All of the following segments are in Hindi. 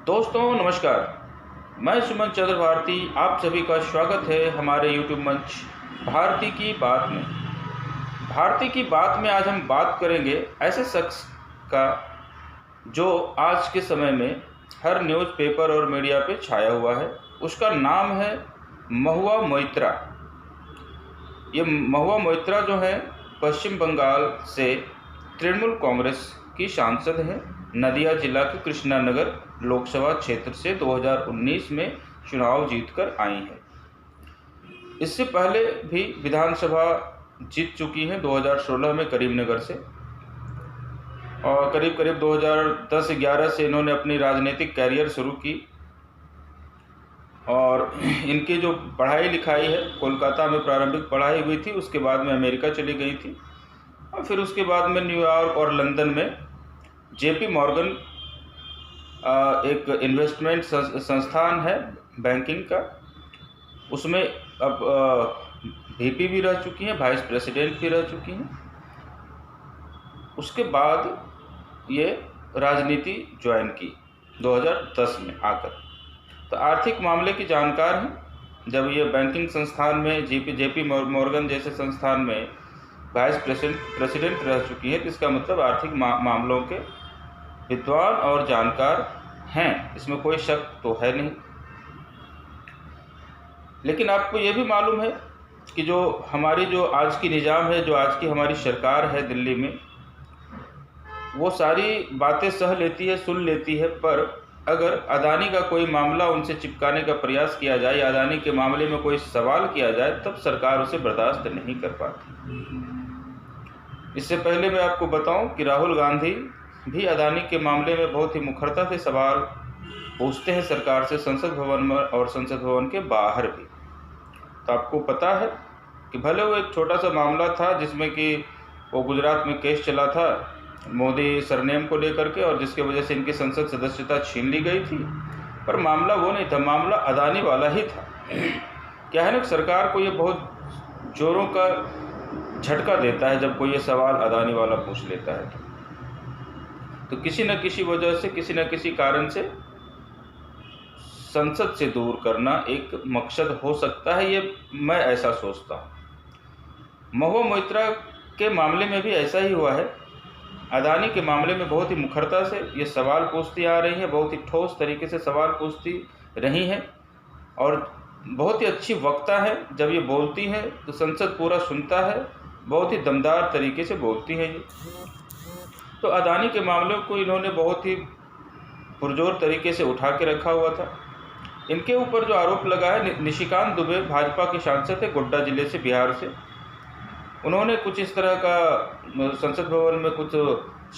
दोस्तों नमस्कार। मैं सुमन चंद्र भारती, आप सभी का स्वागत है हमारे यूट्यूब मंच भारती की बात में। भारती की बात में आज हम बात करेंगे ऐसे शख्स का जो आज के समय में हर न्यूज़पेपर और मीडिया पे छाया हुआ है। उसका नाम है महुआ मोइत्रा। ये महुआ मोइत्रा जो है पश्चिम बंगाल से तृणमूल कांग्रेस की सांसद है। नदिया जिला के कृष्णानगर लोकसभा क्षेत्र से 2019 में चुनाव जीतकर आई हैं। इससे पहले भी विधानसभा जीत चुकी हैं 2016 में करीमनगर से, और करीब 2010-11 से इन्होंने अपनी राजनीतिक कैरियर शुरू की। और इनकी जो पढ़ाई लिखाई है, कोलकाता में प्रारंभिक पढ़ाई हुई थी, उसके बाद में अमेरिका चली गई थी और फिर उसके बाद में न्यूयॉर्क और लंदन में जेपी मॉर्गन एक इन्वेस्टमेंट संस्थान है बैंकिंग का, उसमें अब वीपी भी रह चुकी हैं, वाइस प्रेसिडेंट भी रह चुकी हैं। उसके बाद ये राजनीति ज्वाइन की 2010 में आकर। तो आर्थिक मामले की जानकार हैं। जब ये बैंकिंग संस्थान में जेपी मॉर्गन जैसे संस्थान में वाइस प्रेसिडेंट रह चुकी है, तो इसका मतलब आर्थिक मामलों के विद्वान और जानकार हैं, इसमें कोई शक तो है नहीं। लेकिन आपको ये भी मालूम है कि जो आज की निज़ाम है, जो आज की हमारी सरकार है दिल्ली में, वो सारी बातें सह लेती है, सुन लेती है, पर अगर अदानी का कोई मामला उनसे चिपकाने का प्रयास किया जाए या अदानी के मामले में कोई सवाल किया जाए, तब सरकार उसे बर्दाश्त नहीं कर पाती। इससे पहले मैं आपको बताऊं कि राहुल गांधी भी अदानी के मामले में बहुत ही मुखरता से सवाल पूछते हैं सरकार से, संसद भवन में और संसद भवन के बाहर भी। तो आपको पता है कि भले वो एक छोटा सा मामला था जिसमें कि वो गुजरात में केस चला था मोदी सरनेम को लेकर के, और जिसके वजह से इनकी संसद सदस्यता छीन ली गई थी, पर मामला वो नहीं था, मामला अदानी वाला ही था। क्या है ना, सरकार को ये बहुत जोरों का झटका देता है जब कोई ये सवाल अदानी वाला पूछ लेता है। तो किसी न किसी वजह से, किसी न किसी कारण से संसद से दूर करना एक मकसद हो सकता है, ये मैं ऐसा सोचता हूँ। महुआ मोइत्रा के मामले में भी ऐसा ही हुआ है। अदानी के मामले में बहुत ही मुखरता से ये सवाल पूछती आ रही हैं, बहुत ही ठोस तरीके से सवाल पूछती रही हैं, और बहुत ही अच्छी वक्ता है। जब ये बोलती हैं तो संसद पूरा सुनता है, बहुत ही दमदार तरीके से बोलती हैं ये। तो अदानी के मामलों को इन्होंने बहुत ही पुरजोर तरीके से उठा के रखा हुआ था। इनके ऊपर जो आरोप लगा है, निशिकांत दुबे भाजपा के सांसद थे गोड्डा जिले से, बिहार से, उन्होंने कुछ इस तरह का संसद भवन में कुछ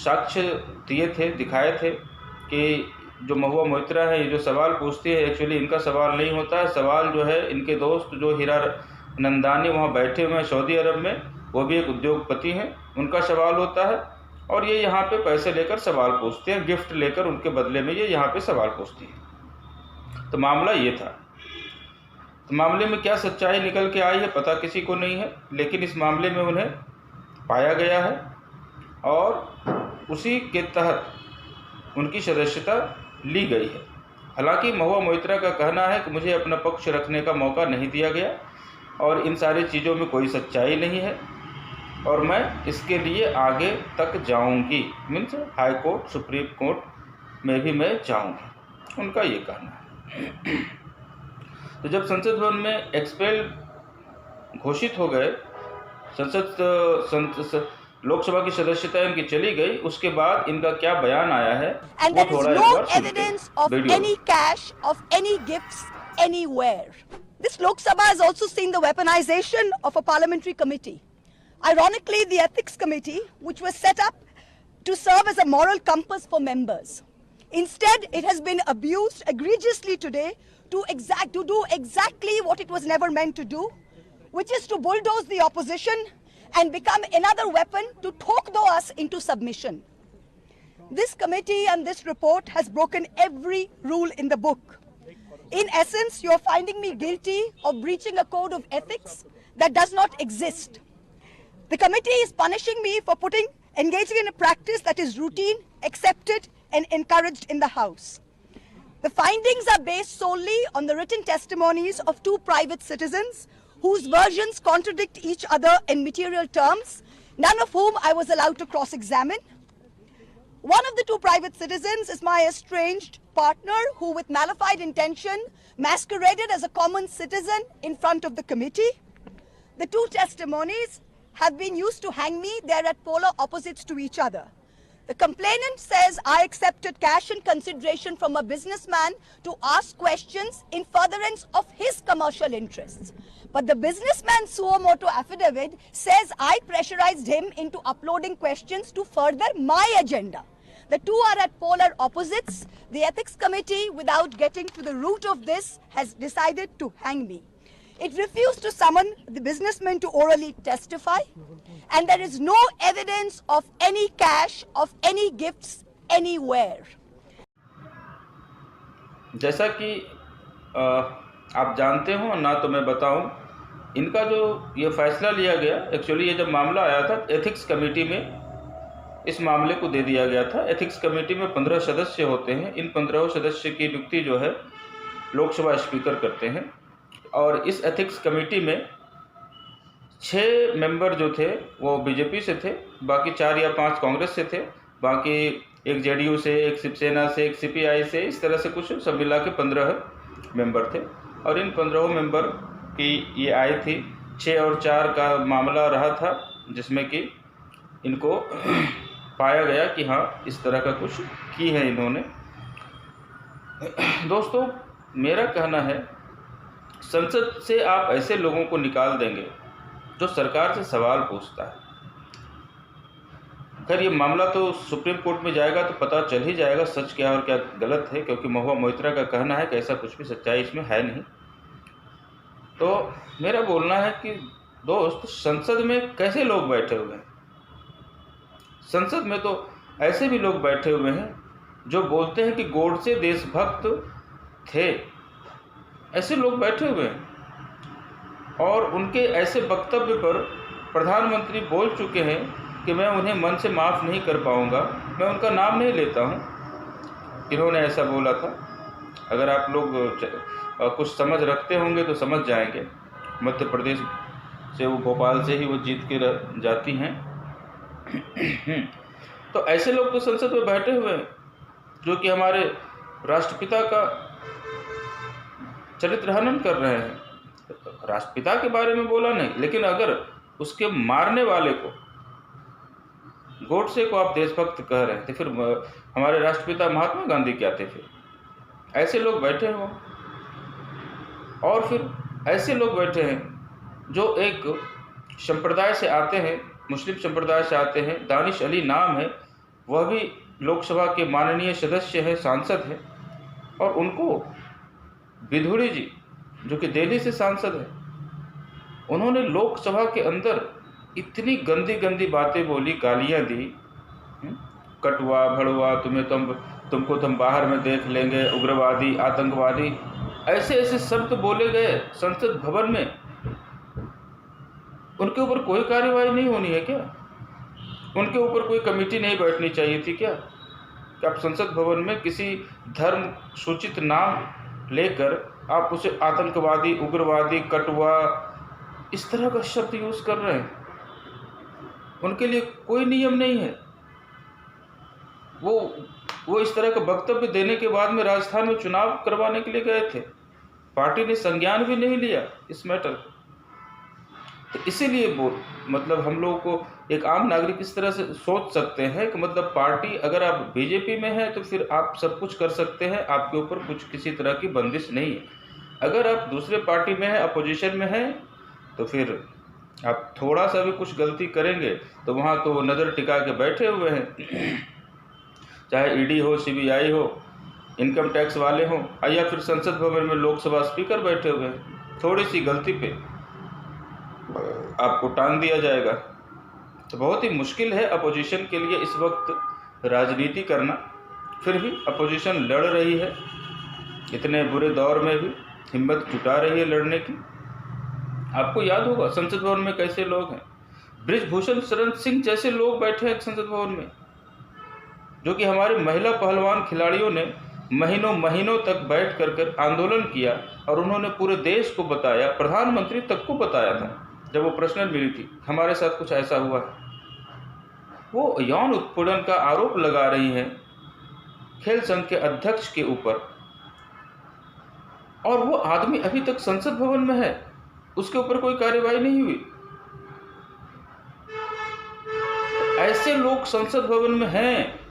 साक्ष्य दिए थे, दिखाए थे कि जो महुआ मोइत्रा है, ये जो सवाल पूछती है, एक्चुअली इनका सवाल नहीं होता है। सवाल जो है इनके दोस्त जो हीरा नंदानी वहाँ बैठे हुए हैं सऊदी अरब में, वो भी एक उद्योगपति हैं, उनका सवाल होता है, और ये यहाँ पे पैसे लेकर सवाल पूछते हैं, गिफ्ट लेकर उनके बदले में ये यहाँ पे सवाल पूछती है। तो मामला ये था। तो मामले में क्या सच्चाई निकल के आई है पता किसी को नहीं है, लेकिन इस मामले में उन्हें पाया गया है और उसी के तहत उनकी सदस्यता ली गई है। हालांकि महुआ मोइत्रा का कहना है कि मुझे अपना पक्ष रखने का मौका नहीं दिया गया और इन सारी चीज़ों में कोई सच्चाई नहीं है, और मैं इसके लिए आगे तक जाऊंगी, means high court, supreme court में भी मैं जाऊंगी, उनका ये कहना है। तो जब संसद भवन में एक्सपेल घोषित हो गए, लोकसभा की सदस्यता इनकी चली गई, उसके बाद इनका क्या बयान आया है वो थोड़ा एक बार सुनते हैं। Any cash of any gifts anywhere. This Lok Sabha has also seen the weaponization of a parliamentary committee. Ironically, the ethics committee, which was set up to serve as a moral compass for members. Instead, it has been abused egregiously today to do exactly what it was never meant to do, which is to bulldoze the opposition and become another weapon to talk us into submission. This committee and this report has broken every rule in the book. In essence, you are finding me guilty of breaching a code of ethics that does not exist. The committee is punishing me for engaging in a practice that is routine, accepted, and encouraged in the House. The findings are based solely on the written testimonies of two private citizens whose versions contradict each other in material terms, none of whom I was allowed to cross-examine. One of the two private citizens is my estranged partner who, with malified intention, masqueraded as a common citizen in front of the committee. The two testimonies have been used to hang me. They're at polar opposites to each other. The complainant says I accepted cash in consideration from a businessman to ask questions in furtherance of his commercial interests. But the businessman's suo motu affidavit says I pressurized him into uploading questions to further my agenda. The two are at polar opposites. The ethics committee, without getting to the root of this, has decided to hang me. It refused to summon the businessman to orally testify, and there is no evidence of any cash, of any gifts anywhere. जैसा कि आप जानते हो ना तो मैं बताऊं, इनका जो ये फैसला लिया गया, एक्चुअली ये जब मामला आया था एथिक्स कमेटी में इस मामले को दे दिया गया था। एथिक्स कमेटी में 15 सदस्य होते हैं। इन 15 सदस्य की नियुक्ति जो है लोकसभा स्पीकर करते हैं, और इस एथिक्स कमेटी में 6 मेंबर जो थे वो बीजेपी से थे, बाकी 4 या 5 कांग्रेस से थे, बाकी एक जेडीयू से, एक शिवसेना से, एक सीपीआई से, इस तरह से कुछ सब मिला के 15 मेंबर थे। और इन 15 मेंबर की ये आई थी। 6 और 4 का मामला रहा था, जिसमें कि इनको पाया गया कि हाँ इस तरह का कुछ की है इन्होंने। दोस्तों, मेरा कहना है संसद से आप ऐसे लोगों को निकाल देंगे जो सरकार से सवाल पूछता है। खैर ये मामला तो सुप्रीम कोर्ट में जाएगा तो पता चल ही जाएगा सच क्या और क्या गलत है, क्योंकि महुआ मोइत्रा का कहना है कि ऐसा कुछ भी सच्चाई इसमें है नहीं। तो मेरा बोलना है कि दोस्त, संसद में कैसे लोग बैठे हुए हैं? संसद में तो ऐसे भी लोग बैठे हुए हैं जो बोलते हैं कि गोडसे देशभक्त थे। ऐसे लोग बैठे हुए हैं और उनके ऐसे वक्तव्य पर प्रधानमंत्री बोल चुके हैं कि मैं उन्हें मन से माफ़ नहीं कर पाऊंगा। मैं उनका नाम नहीं लेता हूं, इन्होंने ऐसा बोला था। अगर आप लोग कुछ समझ रखते होंगे तो समझ जाएंगे। मध्य प्रदेश से वो, भोपाल से ही वो जीत के जाती हैं। तो ऐसे लोग तो संसद में बैठे हुए हैं जो कि हमारे राष्ट्रपिता का चरित्र हनन कर रहे हैं। राष्ट्रपिता के बारे में बोला नहीं, लेकिन अगर उसके मारने वाले को, गोडसे को आप देशभक्त कह रहे हैं तो फिर हमारे राष्ट्रपिता महात्मा गांधी क्या थे? फिर ऐसे लोग बैठे हैं। और फिर ऐसे लोग बैठे हैं जो एक संप्रदाय से आते हैं, मुस्लिम संप्रदाय से आते हैं। दानिश अली नाम है, वह भी लोकसभा के माननीय सदस्य हैं, सांसद हैं। और उनको विधुड़ी जी, जो कि दिल्ली से सांसद हैं, उन्होंने लोकसभा के अंदर इतनी गंदी गंदी बातें बोली, गालियां दी। कटुआ, भड़ुआ, तुमको तो हम बाहर में देख लेंगे, उग्रवादी, आतंकवादी, ऐसे ऐसे शब्द बोले गए संसद भवन में। उनके ऊपर कोई कार्रवाई नहीं होनी है क्या? उनके ऊपर कोई कमेटी नहीं बैठनी चाहिए थी क्या? कि आप संसद भवन में किसी धर्म सूचित नाम लेकर आप उसे आतंकवादी, उग्रवादी, कटुआ, इस तरह का शब्द यूज कर रहे हैं? उनके लिए कोई नियम नहीं है। वो इस तरह का वक्तव्य देने के बाद में राजस्थान में चुनाव करवाने के लिए गए थे। पार्टी ने संज्ञान भी नहीं लिया इस मैटर को। तो इसीलिए मतलब हम लोगों को, एक आम नागरिक इस तरह से सोच सकते हैं कि मतलब पार्टी, अगर आप बीजेपी में हैं तो फिर आप सब कुछ कर सकते हैं, आपके ऊपर कुछ किसी तरह की बंदिश नहीं है। अगर आप दूसरे पार्टी में हैं, अपोजिशन में हैं, तो फिर आप थोड़ा सा भी कुछ गलती करेंगे तो वहाँ तो वो नज़र टिका के बैठे हुए हैं, चाहे ईडी हो, सीबीआई हो, इनकम टैक्स वाले हों, या फिर संसद भवन में लोकसभा स्पीकर बैठे हुए हैं। थोड़ी सी गलती पे आपको टांग दिया जाएगा। तो बहुत ही मुश्किल है अपोजिशन के लिए इस वक्त राजनीति करना। फिर भी अपोजिशन लड़ रही है, इतने बुरे दौर में भी हिम्मत जुटा रही है लड़ने की। आपको याद होगा संसद भवन में कैसे लोग हैं। बृजभूषण शरण सिंह जैसे लोग बैठे हैं संसद भवन में, जो कि हमारे महिला पहलवान खिलाड़ियों ने महीनों महीनों तक बैठ कर आंदोलन किया और उन्होंने पूरे देश को बताया, प्रधानमंत्री तक को बताया था जब वो पर्सनल मिली थी, हमारे साथ कुछ ऐसा हुआ है। वो यौन उत्पीड़न का आरोप लगा रही हैं खेल संघ के अध्यक्ष के ऊपर, और वो आदमी अभी तक संसद भवन में है, उसके ऊपर कोई कार्रवाई नहीं हुई। ऐसे लोग संसद भवन में हैं।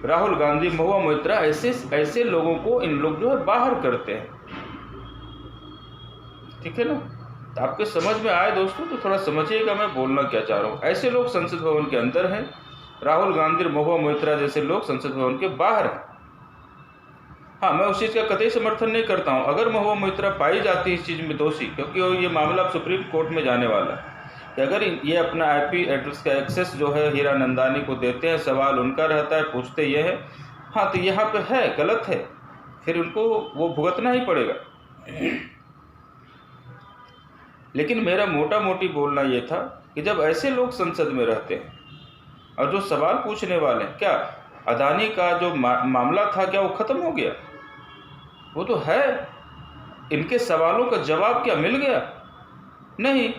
राहुल गांधी, महुआ मोइत्रा, ऐसे लोगों को इन लोग जो है बाहर करते हैं। ठीक है ना? तो आपके समझ में आए दोस्तों तो थोड़ा समझिएगा मैं बोलना क्या चाह रहा हूँ। ऐसे लोग संसद भवन के अंदर हैं, राहुल गांधी, महुआ मोइत्रा जैसे लोग संसद भवन के बाहर हैं। हाँ, मैं उस चीज़ का कतई समर्थन नहीं करता हूँ। अगर महुआ मोइत्रा पाई जाती है इस चीज़ में दोषी, क्योंकि ये मामला अब सुप्रीम कोर्ट में जाने वाला है कि अगर ये अपना आईपी एड्रेस का एक्सेस जो है हीरानंदानी को देते हैं, सवाल उनका रहता है, पूछते ये है, हाँ तो यहाँ पे है, गलत है, फिर उनको वो भुगतना ही पड़ेगा। लेकिन मेरा मोटा मोटी बोलना ये था कि जब ऐसे लोग संसद में रहते हैं और जो सवाल पूछने वाले हैं, क्या अदानी का जो मामला था क्या वो ख़त्म हो गया? वो तो है। इनके सवालों का जवाब क्या मिल गया? नहीं।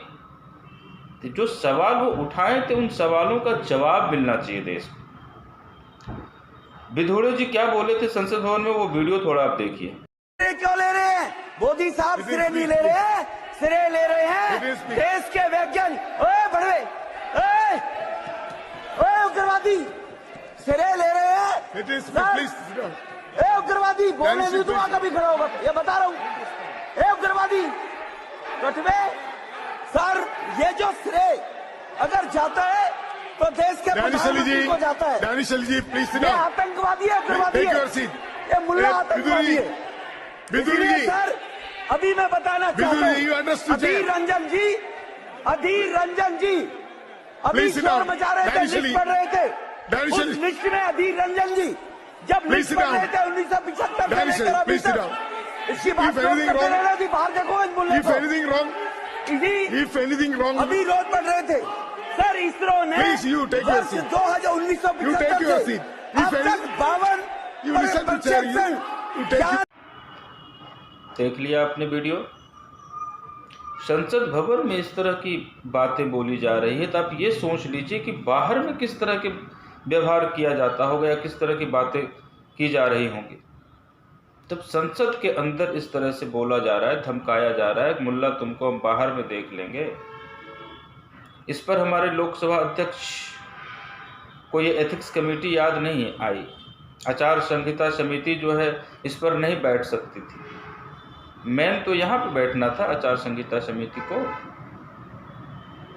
तो जो सवाल वो उठाए थे उन सवालों का जवाब मिलना चाहिए देश को। विधोड़े जी क्या बोले थे संसद भवन में, वो वीडियो थोड़ा आप देखिए। क्यों ले रहे हैं? मोदी साहब सिरे नहीं ले रहे हैं, सिरे ले रहे हैं देश के वैज्ञानिक। ओए बड़वे, ओए उग्रवादी, सिरे ले रहे हैं। ए उग्रवादी, बोलने नहीं दूंगा कभी खड़ा होगा, ये बता रहा हूँ। ए उग्रवादी कटवे सर, ये जो श्रेय अगर जाता है तो देश के प्रधानमंत्री को जाता है। दानिश अली जी प्लीज ये आतंकवादी है, उग्रवादी है, ये मुल्ला आतंकवादी है। जी सर अभी मैं बताना चाहता हूँ, अधीर रंजन जी अभी शोर मचा रहे थे, लिस्ट पढ़ रहे थे। उस लिस्ट में अधीर रंजन जी जब लिस्ट पढ़ रहे थे 1975 से लेकर अभी तक, इसकी बात करते रहना थी, बाहर देखो बोलने को। अभी रोज पढ़ रहे थे सर, इसरो ने वर्ष 1975 से अब तक 52 देख लिया आपने वीडियो। संसद भवन में इस तरह की बातें बोली जा रही है तो आप ये सोच लीजिए कि बाहर में किस तरह के व्यवहार किया जाता होगा या किस तरह की बातें की जा रही होंगी। तब संसद के अंदर इस तरह से बोला जा रहा है, धमकाया जा रहा है, मुल्ला तुमको हम बाहर में देख लेंगे। इस पर हमारे लोकसभा अध्यक्ष को ये एथिक्स कमेटी याद नहीं आई, आचार संहिता समिति जो है इस पर नहीं बैठ सकती थी। मेन तो यहाँ पे बैठना था आचार संहिता समिति को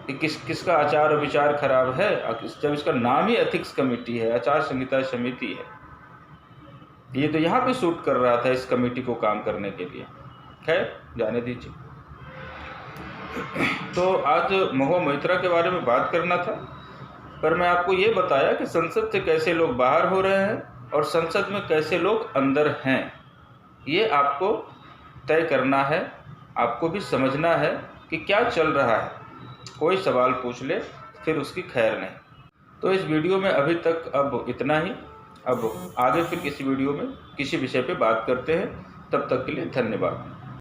कि किसका आचार विचार खराब है, जब इसका नाम ही एथिक्स कमेटी है, आचार संहिता समिति है। ये तो यहाँ पे शूट कर रहा था इस कमेटी को काम करने के लिए। खैर जाने दीजिए। तो आज महुआ मोइत्रा के बारे में बात करना था, पर मैं आपको ये बताया कि संसद से कैसे लोग बाहर हो रहे हैं और संसद में कैसे लोग अंदर हैं। ये आपको तय करना है, आपको भी समझना है कि क्या चल रहा है। कोई सवाल पूछ ले फिर उसकी खैर नहीं। तो इस वीडियो में अभी तक अब इतना ही। अब आगे फिर किसी वीडियो में किसी विषय पे बात करते हैं। तब तक के लिए धन्यवाद।